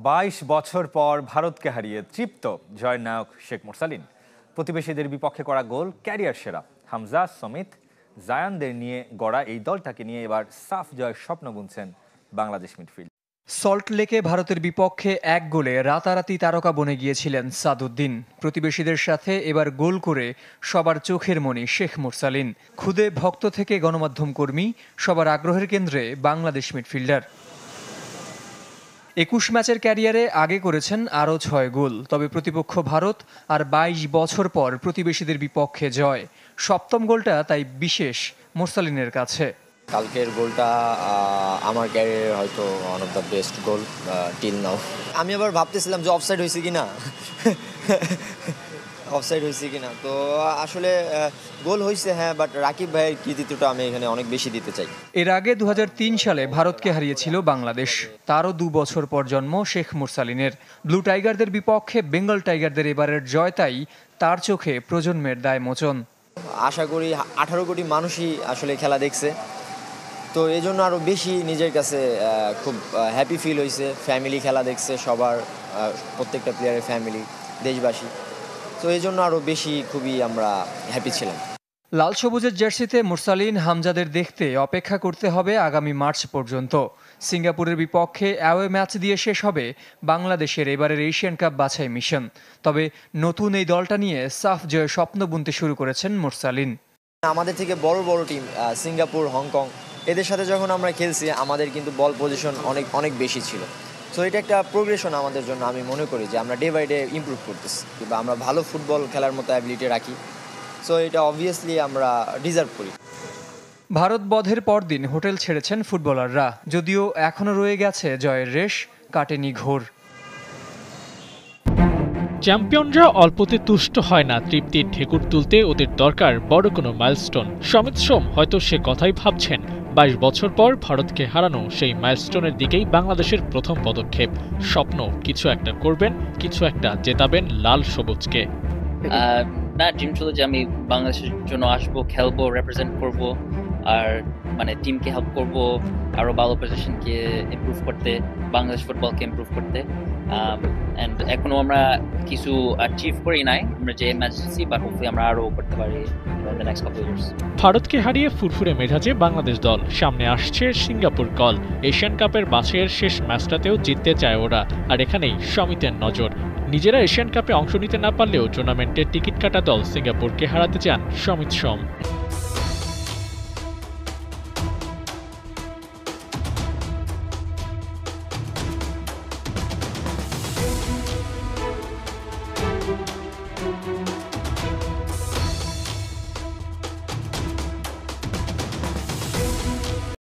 22 বছর পর ভারতকে হারিয়ে তৃপ্ত জয়ের নায়ক শেখ মুরসালিন। প্রতিবেশীদের বিপক্ষে করা গোল ক্যারিয়ার সেরা। হামজা, সমিত, জায়ানদের নিয়ে গড়া এই দলটাকে নিয়ে এবার সাফ জয়ের স্বপ্ন বুনছেন বাংলাদেশ মিডফিল্ড। সল্টলেকে ভারতের বিপক্ষে এক গোলে রাতারাতি তারকা বনে গিয়েছিলেন সাদউদ্দিন। প্রতিবেশীদের সাথে এবার গোল করে সবার চোখের মণি শেখ মুরসালিন। খুদে ভক্ত থেকে গণমাধ্যম কর্মী, সবার আগ্রহের কেন্দ্রে বাংলাদেশ মিডফিল্ডার। 21 ম্যাচের ক্যারিয়ারে আগে করেছেন আরও 6 গোল। তবে প্রতিপক্ষ ভারত, আর 22 বছর পর প্রতিবেশীদের বিপক্ষে জয়। সপ্তম গোলটা তাই বিশেষ মুরসালিনের কাছে। কালকের গোলটা আমার ক্যারিয়ারের হয়তো one of the best goal till now. আমি আবার ভাবতেছিলাম যে অফসাইড হয়েছে কিনা তো আসলে গোল হয়েছে, হ্যাঁ, বাট রাকিব ভাইয়ের কৃতিত্বটা আমি এখানে অনেক বেশি দিতে চাই। এর আগে 2003 সালে ভারতকে হারিয়েছিল বাংলাদেশ। তারও 2 বছর পর জন্ম শেখ মুরসালিনের। ব্লু টাইগারদের বিপক্ষে বেঙ্গল টাইগারদের এবারের জয় তাই তার চোখে প্রজন্মের দায়মোচন। আশা করি 18 কোটি মানুষই আসলে খেলা দেখছে, তো এই জন্য আরও বেশি নিজের কাছে খুব হ্যাপি ফিল হয়েছে। ফ্যামিলি খেলা দেখছে, সবার প্রত্যেকটা প্লেয়ারের ফ্যামিলি, দেশবাসী, তো এই জন্য আরও বেশি খুবই আমরা হ্যাপি ছিলাম। লাল সবুজের জার্সিতে মুরসালিন, হামজাদের দেখতে অপেক্ষা করতে হবে আগামী মার্চ পর্যন্ত। সিঙ্গাপুরের বিপক্ষে অ্যাওয়ে ম্যাচ দিয়ে শেষ হবে বাংলাদেশের এবারের এশিয়ান কাপ বাছাই মিশন। তবে নতুন এই দলটা নিয়ে সাফ জয়ের স্বপ্ন বুনতে শুরু করেছেন মুরসালিন। আমাদের থেকে বড় বড় টিম সিঙ্গাপুর, হংকং, এদের সাথে যখন আমরা খেলছি আমাদের কিন্তু বল পজিশন অনেক বেশি ছিল। সো এটা একটা প্রোগ্রেশন আমাদের জন্য। আমি মনে করি যে আমরা ডে বাই ডে ইমপ্রুভ করতেছি, কিংবা আমরা ভালো ফুটবল খেলার মতো অ্যাবিলিটি রাখি। সো এটা অবভিয়াসলি আমরা ডিজার্ভ করি। ভারত বধের পরদিন হোটেল ছেড়েছেন ফুটবলাররা, যদিও এখনও রয়ে গেছে জয়ের রেশ, কাটেনি ঘোর। চ্যাম্পিয়নরা অল্পতে তুষ্ট হয় না, তৃপ্তির ঢেকুর তুলতে ওদের দরকার বড় কোনো মাইলস্টোন। সমিত সোম হয়তো সে কথাই ভাবছেন। 22 বছর পর ভারতকে হারানো সেই মাইলস্টোনের দিকেই বাংলাদেশের প্রথম পদক্ষেপ। স্বপ্ন কিছু একটা করবেন, কিছু একটা জেতাবেন লাল সবুজকে। না, ড্রিম ছিল যে আমি বাংলাদেশের জন্য আসবো, খেলবো, রিপ্রেজেন্ট করব, আর মানে টিমকে হেল্প করব আরো ভালো পজিশনকে ইমপ্রুভ করতে, বাংলাদেশ ফুটবলকে ইমপ্রুভ করতে। এন্ড এখনো আমরা কিছু অ্যাচিভ করি নাই, আমরা যে ম্যাচ জিতছি, বাট হোপফুলি আমরা আরো করতে পারি in the next couple of years. ভারতকে হারিয়ে ফুরফুরে মেজাজে বাংলাদেশ দল। সামনে আসছে সিঙ্গাপুর কল। এশিয়ান কাপের বাছাইয়ের শেষ ম্যাচটাতেও জিততে চায় ওরা, আর এখানেই সমিতের নজর। নিজেরা এশিয়ান কাপে অংশ নিতে না পারলেও টুর্নামেন্টের টিকিট কাটা দল সিঙ্গাপুরকে হারাতে চান সমিত সোম।